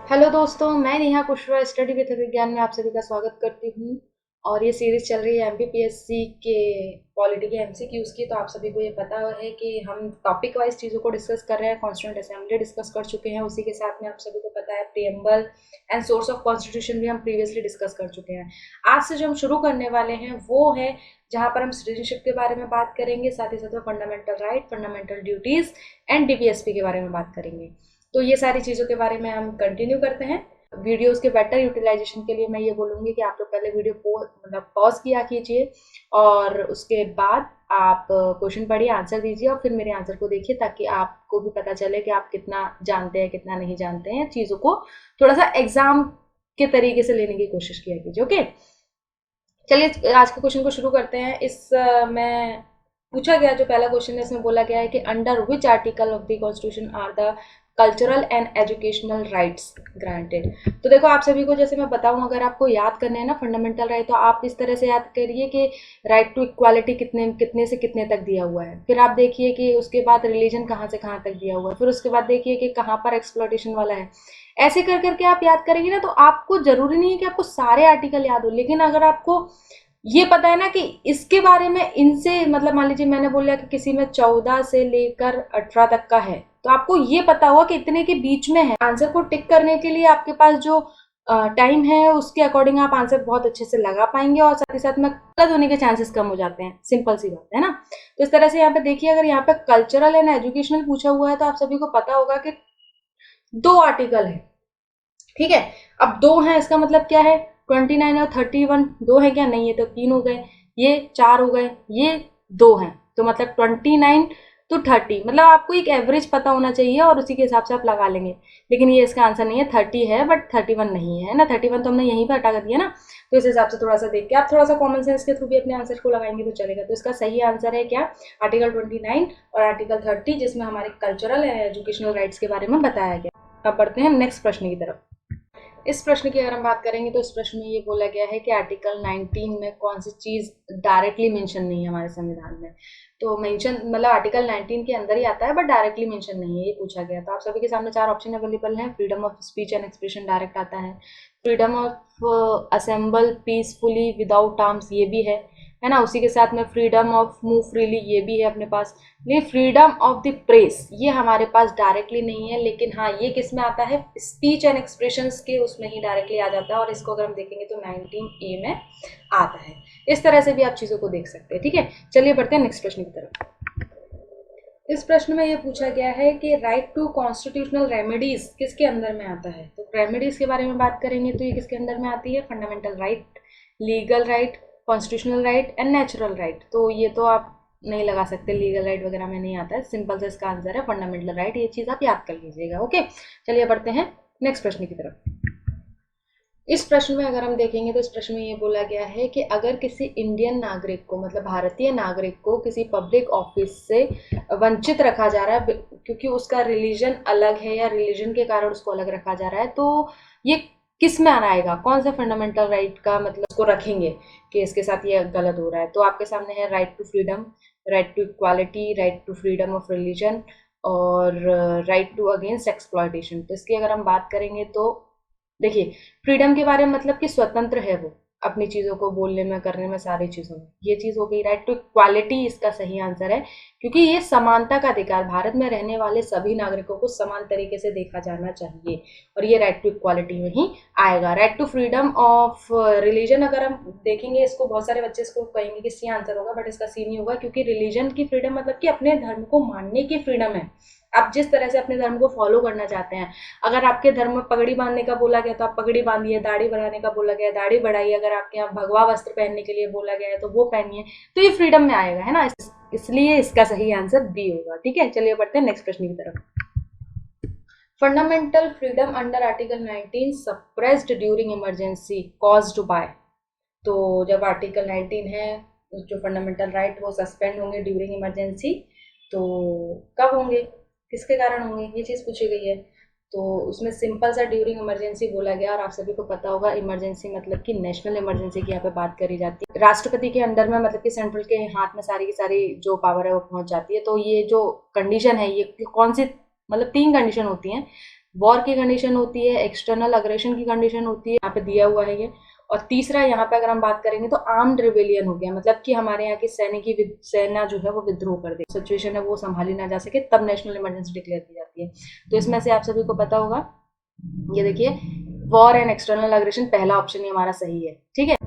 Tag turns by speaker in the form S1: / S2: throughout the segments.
S1: Hello दोस्तों, मैं Neha Kushwaha study with विज्ञान में आप सभी का स्वागत करती हूँ। और ये सीरीज चल रही है एमपीपीएससी के पॉलिटी के एमसीक्यूज की। तो आप सभी को ये पता है कि हम टॉपिक वाइज चीज़ों को डिस्कस कर रहे हैं। कॉन्स्टिट्यूंट असेंबली डिस्कस कर चुके हैं, उसी के साथ में आप सभी को पता है preamble and source of constitution भी हम प्रीवियसली डिस्कस कर चुके हैं। आज से जो हम शुरू करने वाले हैं वो है जहाँ पर हम सिटीजनशिप के बारे में बात करेंगे, साथ ही साथ में fundamental right, fundamental duties and DPSP के बारे में बात करेंगे। तो ये सारी चीज़ों के बारे में हम कंटिन्यू करते हैं। वीडियोस के बेटर यूटिलाइजेशन के लिए मैं ये बोलूँगी कि आप लोग पहले वीडियो पॉज किया कीजिए और उसके बाद आप क्वेश्चन पढ़िए, आंसर दीजिए और फिर मेरे आंसर को देखिए, ताकि आपको भी पता चले कि आप कितना जानते हैं कितना नहीं जानते हैं। चीज़ों को थोड़ा सा एग्जाम के तरीके से लेने की कोशिश किया कीजिए। ओके, चलिए आज के क्वेश्चन को शुरू करते हैं। में पूछा गया जो पहला क्वेश्चन है, इसमें बोला गया है कि under which article of the constitution are the cultural and educational rights granted. तो देखो, आप सभी को जैसे मैं बताऊं, अगर आपको याद करना है ना फंडामेंटल राइट, तो आप इस तरह से याद करिए कि राइट टू इक्वालिटी कितने कितने से कितने तक दिया हुआ है। फिर आप देखिए कि उसके बाद रिलीजन कहाँ से कहाँ तक दिया हुआ है। फिर उसके बाद देखिए कि कहाँ पर एक्सप्लॉयटेशन वाला है। ऐसे कर करके आप याद करेंगे ना, तो आपको जरूरी नहीं है कि आपको सारे आर्टिकल याद हो, लेकिन अगर आपको ये पता है ना कि इसके बारे में इनसे, मतलब मान लीजिए मैंने बोला कि किसी में 14 से लेकर 18 तक का है, तो आपको ये पता होगा कि इतने के बीच में है। आंसर को टिक करने के लिए आपके पास जो टाइम है उसके अकॉर्डिंग आप आंसर बहुत अच्छे से लगा पाएंगे और साथ ही साथ में गलत होने के चांसेस कम हो जाते हैं। सिंपल सी बात है ना। तो इस तरह से यहाँ पे देखिए, अगर यहाँ पे कल्चरल एंड एजुकेशनल पूछा हुआ है तो आप सभी को पता होगा कि 2 आर्टिकल है। ठीक है, अब 2 है, इसका मतलब क्या है, 29 और 31 2 है क्या? नहीं, ये तो 3 हो गए, ये 4 हो गए, ये 2 हैं, तो मतलब 29 to 30, मतलब आपको एक एवरेज पता होना चाहिए और उसी के हिसाब से आप लगा लेंगे। लेकिन ये इसका आंसर नहीं है, 30 है बट 31 नहीं है ना। 31 तो हमने यहीं पर हटा कर दिया ना। तो इस हिसाब से थोड़ा सा देख के आप थोड़ा सा कॉमन सेंस के थ्रू भी अपने आंसर को लगाएंगे तो चलेगा। तो इसका सही आंसर है क्या? आर्टिकल 29 और आर्टिकल 30, जिसमें हमारे कल्चरल एंड एजुकेशनल राइट्स के बारे में बताया गया। अब बढ़ते हैं नेक्स्ट प्रश्न की तरफ। इस प्रश्न की अगर हम बात करेंगे तो इस प्रश्न में ये बोला गया है कि आर्टिकल 19 में कौन सी चीज डायरेक्टली मेंशन नहीं है हमारे संविधान में। तो मेंशन मतलब आर्टिकल 19 के अंदर ही आता है बट डायरेक्टली मेंशन नहीं है, ये पूछा गया। तो आप सभी के सामने 4 ऑप्शन अवेलेबल हैं। Freedom of speech and expression direct आता है, freedom of assemble peacefully without arms ये भी है ना। उसी के साथ में फ्रीडम ऑफ मूव फ्रीली ये भी है अपने पास। ये फ्रीडम ऑफ द प्रेस ये हमारे पास डायरेक्टली नहीं है, लेकिन हाँ ये किस में आता है, स्पीच एंड एक्सप्रेशंस के उसमें ही डायरेक्टली आ जाता है। और इसको अगर हम देखेंगे तो 19A में आता है। इस तरह से भी आप चीज़ों को देख सकते हैं। ठीक है, चलिए बढ़ते हैं नेक्स्ट प्रश्न की तरफ। इस प्रश्न में ये पूछा गया है कि राइट टू कॉन्स्टिट्यूशनल रेमेडीज किसके अंदर में आता है। तो रेमेडीज के बारे में बात करेंगे तो ये किसके अंदर में आती है, fundamental right, legal right, constitutional right and natural right. तो ये तो आप नहीं लगा सकते, लीगल राइट वगैरह में नहीं आता है। सिंपल से इसका आंसर है फंडामेंटल राइट, ये चीज़ आप याद कर लीजिएगा। ओके, चलिए बढ़ते हैं नेक्स्ट प्रश्न की तरफ। इस प्रश्न में अगर हम देखेंगे तो इस प्रश्न में ये बोला गया है कि अगर किसी इंडियन नागरिक को, मतलब भारतीय नागरिक को, किसी पब्लिक ऑफिस से वंचित रखा जा रहा है क्योंकि उसका रिलीजन अलग है या रिलीजन के कारण उसको अलग रखा जा रहा है, तो ये किस में आना आएगा, कौन सा फंडामेंटल राइट का मतलब उसको रखेंगे कि इसके साथ ये गलत हो रहा है। तो आपके सामने है right to freedom, right to equality, right to freedom of religion और राइट टू अगेंस्ट एक्सप्लॉयटेशन। तो इसकी अगर हम बात करेंगे तो देखिए, फ्रीडम के बारे में मतलब कि स्वतंत्र है वो अपनी चीज़ों को बोलने में, करने में, सारी चीज़ों में, ये चीज़ हो गई। राइट टू इक्वालिटी इसका सही आंसर है, क्योंकि ये समानता का अधिकार, भारत में रहने वाले सभी नागरिकों को समान तरीके से देखा जाना चाहिए और ये राइट टू इक्वालिटी में ही आएगा। Right to freedom of religion अगर हम देखेंगे, इसको बहुत सारे बच्चे इसको कहेंगे कि सी आंसर होगा, बट इसका सी नहीं होगा, क्योंकि रिलीजन की फ्रीडम मतलब कि अपने धर्म को मानने की फ्रीडम है। आप जिस तरह से अपने धर्म को फॉलो करना चाहते हैं। अगर आपके धर्म में पगड़ी बांधने का बोला गया तो आप पगड़ी बांधिए, दाढ़ी बढ़ाने का बोला गया है दाढ़ी बढ़ाइए, अगर आपके यहाँ भगवा वस्त्र पहनने के लिए बोला गया है तो वो पहनिए। तो ये फ्रीडम में आएगा, है ना। इसलिए इसका सही आंसर बी होगा। ठीक है, चलिए बढ़ते हैं नेक्स्ट प्रश्न की तरफ। Fundamental freedom under article 19 suppressed during emergency caused by. तो जब आर्टिकल 19 है, जो फंडामेंटल राइट वो सस्पेंड होंगे ड्यूरिंग इमरजेंसी, तो कब होंगे, किसके कारण होंगे, ये चीज़ पूछी गई है। तो उसमें सिंपल सा ड्यूरिंग इमरजेंसी बोला गया, और आप सभी को पता होगा इमरजेंसी मतलब कि नेशनल इमरजेंसी की यहाँ पे बात करी जाती है। राष्ट्रपति के अंडर में, मतलब कि सेंट्रल के हाथ में सारी की सारी जो पावर है वो पहुंच जाती है। तो ये जो कंडीशन है, ये कौन सी, मतलब 3 कंडीशन होती हैं वॉर की कंडीशन होती है, एक्सटर्नल अग्रेशन की कंडीशन होती है, यहाँ पे दिया हुआ है ये। और तीसरा यहाँ पे अगर हम बात करेंगे तो आर्म्ड रिबेलियन हो गया, मतलब कि हमारे यहाँ की सेना जो है वो विद्रोह कर दे, सिचुएशन है वो संभाली ना जा सके, तब नेशनल इमरजेंसी डिक्लेयर की जाती है। तो इसमें से आप सभी को पता होगा, ये देखिए वॉर एंड एक्सटर्नल अग्रेशन, पहला ऑप्शन ही हमारा सही है। ठीक है,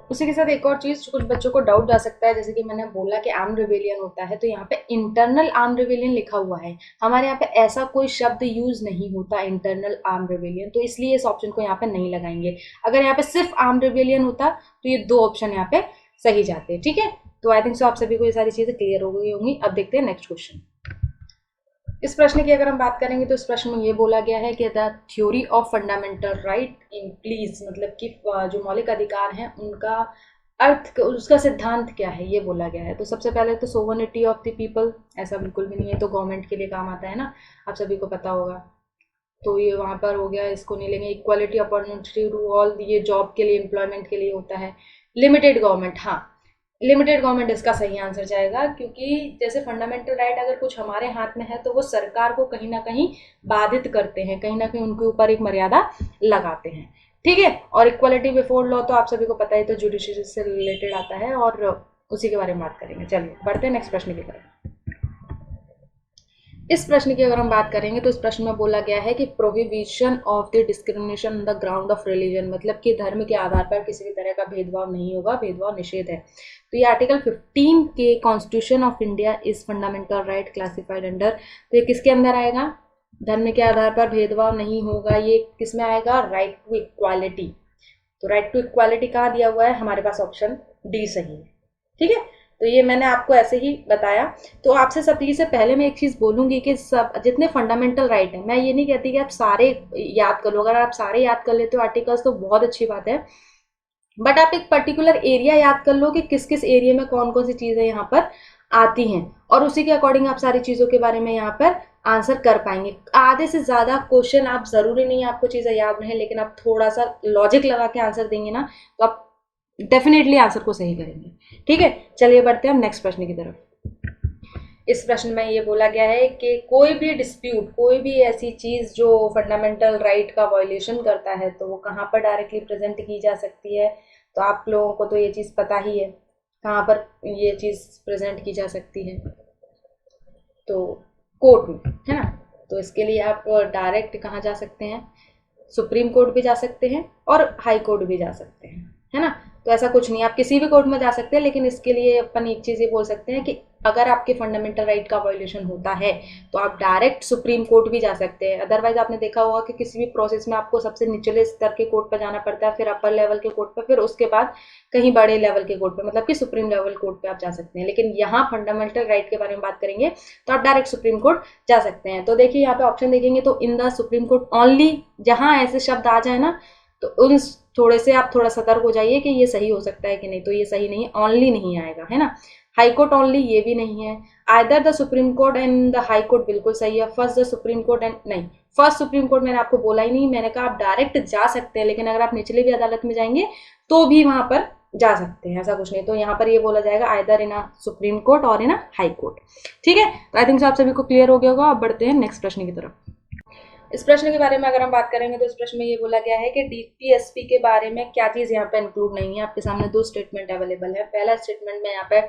S1: उसी के साथ एक और चीज कुछ बच्चों को डाउट जा सकता है, जैसे कि मैंने बोला कि आर्म रिबेलियन होता है, तो यहाँ पे इंटरनल आर्म रिबेलियन लिखा हुआ है, हमारे यहाँ पे ऐसा कोई शब्द यूज नहीं होता इंटरनल आर्म रिबेलियन, तो इसलिए इस ऑप्शन को यहाँ पे नहीं लगाएंगे। अगर यहाँ पे सिर्फ आर्म रिबेलियन होता तो ये दो ऑप्शन यहाँ पे सही जाते। ठीक है, तो आई थिंक सो आप सभी को ये सारी चीजें क्लियर हो गई होंगी। अब देखते हैं नेक्स्ट क्वेश्चन। इस प्रश्न की अगर हम बात करेंगे तो इस प्रश्न में ये बोला गया है कि the theory of fundamental right implies, मतलब कि जो मौलिक अधिकार हैं उनका अर्थ, उसका सिद्धांत क्या है, ये बोला गया है। तो सबसे पहले तो सोवरेनिटी ऑफ द पीपल, ऐसा बिल्कुल भी नहीं है, तो गवर्नमेंट के लिए काम आता है ना, आप सभी को पता होगा, तो ये वहाँ पर हो गया, इसको नहीं लेंगे। इक्वालिटी अपॉर्चुनिटी टू ऑल, ये जॉब के लिए, एम्प्लॉयमेंट के लिए होता है। लिमिटेड गवर्नमेंट, हाँ लिमिटेड गवर्नमेंट इसका सही आंसर जाएगा, क्योंकि जैसे फंडामेंटल राइट अगर कुछ हमारे हाथ में है तो वो सरकार को कहीं ना कहीं बाधित करते हैं, कहीं ना कहीं उनके ऊपर एक मर्यादा लगाते हैं। ठीक है, और इक्वालिटी बिफोर लॉ तो आप सभी को पता है, तो जुडिशरी से रिलेटेड आता है और उसी के बारे में बात करेंगे। चलिए बढ़ते हैं नेक्स्ट प्रश्न की तरफ। इस प्रश्न की अगर हम बात करेंगे तो इस प्रश्न में बोला गया है कि prohibition of the discrimination on the ground of religion, मतलब कि धर्म के आधार पर किसी भी तरह का भेदभाव नहीं होगा, भेदभाव निषेध है। तो ये आर्टिकल 15 के constitution of India is fundamental right classified under, तो ये किसके अंदर आएगा? धर्म के आधार पर भेदभाव नहीं होगा, ये किस में आएगा? Right to equality. तो राइट टू इक्वालिटी कहाँ दिया हुआ है? हमारे पास ऑप्शन डी सही है। ठीक है, तो ये मैंने आपको ऐसे ही बताया। तो आपसे सभी से पहले मैं एक चीज़ बोलूँगी कि सब जितने फंडामेंटल राइट है, मैं ये नहीं कहती कि आप सारे याद कर लो, अगर आप सारे याद कर लेते हो आर्टिकल्स तो बहुत अच्छी बात है, बट आप एक पर्टिकुलर एरिया याद कर लो कि किस किस एरिया में कौन कौन सी चीज़ें यहाँ पर आती हैं, और उसी के अकॉर्डिंग आप सारी चीज़ों के बारे में यहाँ पर आंसर कर पाएंगे। आधे से ज़्यादा क्वेश्चन आप ज़रूरी नहीं आपको चीज़ें याद रहें, लेकिन आप थोड़ा सा लॉजिक लगा के आंसर देंगे ना, तो आप डेफिनेटली आंसर को सही करेंगे। ठीक है, चलिए बढ़ते हैं हम नेक्स्ट प्रश्न की तरफ। इस प्रश्न में ये बोला गया है कि कोई भी डिस्प्यूट, कोई भी ऐसी चीज़ जो फंडामेंटल राइट का वायलेशन करता है, तो वो कहाँ पर डायरेक्टली प्रेजेंट की जा सकती है? तो आप लोगों को तो ये चीज़ पता ही है, कहाँ पर ये चीज़ प्रेजेंट की जा सकती है? तो कोर्ट में, है ना। तो इसके लिए आप डायरेक्ट कहाँ जा सकते हैं? सुप्रीम कोर्ट भी जा सकते हैं और हाई कोर्ट भी जा सकते हैं, है ना। तो ऐसा कुछ नहीं, आप किसी भी कोर्ट में जा सकते हैं, लेकिन इसके लिए अपन एक चीज़ ये बोल सकते हैं कि अगर आपके फंडामेंटल राइट का वायलेशन होता है तो आप डायरेक्ट सुप्रीम कोर्ट भी जा सकते हैं। अदरवाइज आपने देखा होगा कि किसी भी प्रोसेस में आपको सबसे निचले स्तर के कोर्ट पर जाना पड़ता है, फिर अपर लेवल के कोर्ट पर, फिर उसके बाद कहीं बड़े लेवल के कोर्ट पर, मतलब कि सुप्रीम लेवल कोर्ट पर आप जा सकते हैं। लेकिन यहाँ फंडामेंटल राइट के बारे में बात करेंगे तो आप डायरेक्ट सुप्रीम कोर्ट जा सकते हैं। तो देखिए यहाँ पे ऑप्शन देखेंगे तो in the supreme court only, जहाँ ऐसे शब्द आ जाए ना तो उन थोड़े से आप थोड़ा सतर्क हो जाइए कि ये सही हो सकता है कि नहीं। तो ये सही नहीं है, ओनली नहीं आएगा, है ना। हाई कोर्ट ओनली ये भी नहीं है। Either the supreme court and the high court बिल्कुल सही है। First the supreme court and, नहीं फर्स्ट सुप्रीम कोर्ट मैंने आपको बोला ही नहीं, मैंने कहा आप डायरेक्ट जा सकते हैं, लेकिन अगर आप निचले भी अदालत में जाएंगे तो भी वहां पर जा सकते हैं, ऐसा कुछ नहीं। तो यहाँ पर ये बोला जाएगा either in a supreme court और इन अ हाई कोर्ट। ठीक है, तो आई थिंक सो आप सभी को क्लियर हो गया होगा। अब बढ़ते हैं नेक्स्ट प्रश्न की तरफ। इस प्रश्न के बारे में अगर हम बात करेंगे तो इस प्रश्न में ये बोला गया है कि डीपीएसपी के बारे में क्या चीज़ यहाँ पे इंक्लूड नहीं है। आपके सामने दो स्टेटमेंट अवेलेबल है। पहला स्टेटमेंट में यहाँ पे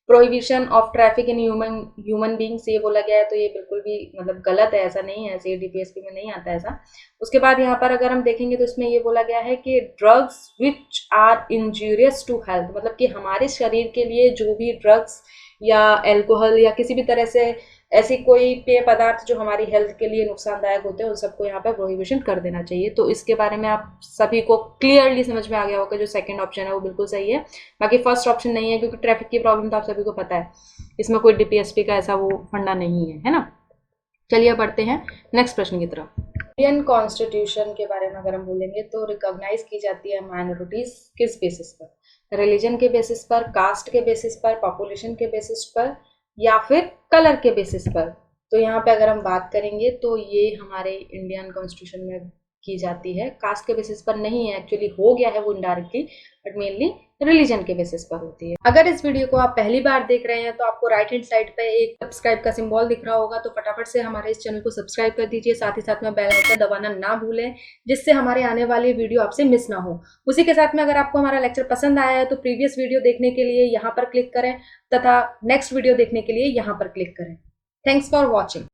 S1: prohibition of traffic in human beings ये बोला गया है, तो ये बिल्कुल भी मतलब गलत है, ऐसा नहीं है, ऐसे डीपीएसपी में नहीं आता ऐसा। उसके बाद यहाँ पर अगर हम देखेंगे तो इसमें ये बोला गया है कि drugs which are injurious to health, मतलब कि हमारे शरीर के लिए जो भी ड्रग्स या एल्कोहल या किसी भी तरह से ऐसी कोई पेय पदार्थ जो हमारी हेल्थ के लिए नुकसानदायक होते हैं उन सबको यहाँ पर प्रोहिबिशन कर देना चाहिए। तो इसके बारे में आप सभी को क्लियरली समझ में आ गया होगा, जो सेकंड ऑप्शन है वो बिल्कुल सही है। बाकी फर्स्ट ऑप्शन नहीं है, क्योंकि ट्रैफिक की प्रॉब्लम तो आप सभी को पता है, इसमें कोई डीपीएसपी का ऐसा वो फंडा नहीं है, है ना। चलिए बढ़ते हैं नेक्स्ट प्रश्न की तरफ। इंडियन कॉन्स्टिट्यूशन के बारे में अगर हम बोलेंगे तो रिकॉग्नाइज की जाती है माइनॉरिटीज किस बेसिस पर? रिलीजन के बेसिस पर, कास्ट के बेसिस पर, पॉपुलेशन के बेसिस पर, या फिर कलर के बेसिस पर? तो यहाँ पे अगर हम बात करेंगे तो ये हमारे इंडियन कॉन्स्टिट्यूशन में की जाती है, कास्ट के बेसिस पर नहीं है, एक्चुअली हो गया है वो इनडायरेक्टली, बट मेनली रिलीजन के बेसिस पर होती है। अगर इस वीडियो को आप पहली बार देख रहे हैं तो आपको राइट हैंड साइड पे एक सब्सक्राइब का सिंबल दिख रहा होगा, तो फटाफट से हमारे इस चैनल को सब्सक्राइब कर दीजिए। साथ ही साथ में बेल आइकन दबाना ना भूलें, जिससे हमारे आने वाली वीडियो आपसे मिस ना हो। उसी के साथ में अगर आपको हमारा लेक्चर पसंद आया है तो प्रीवियस वीडियो देखने के लिए यहाँ पर क्लिक करें तथा नेक्स्ट वीडियो देखने के लिए यहाँ पर क्लिक करें। Thanks for watching.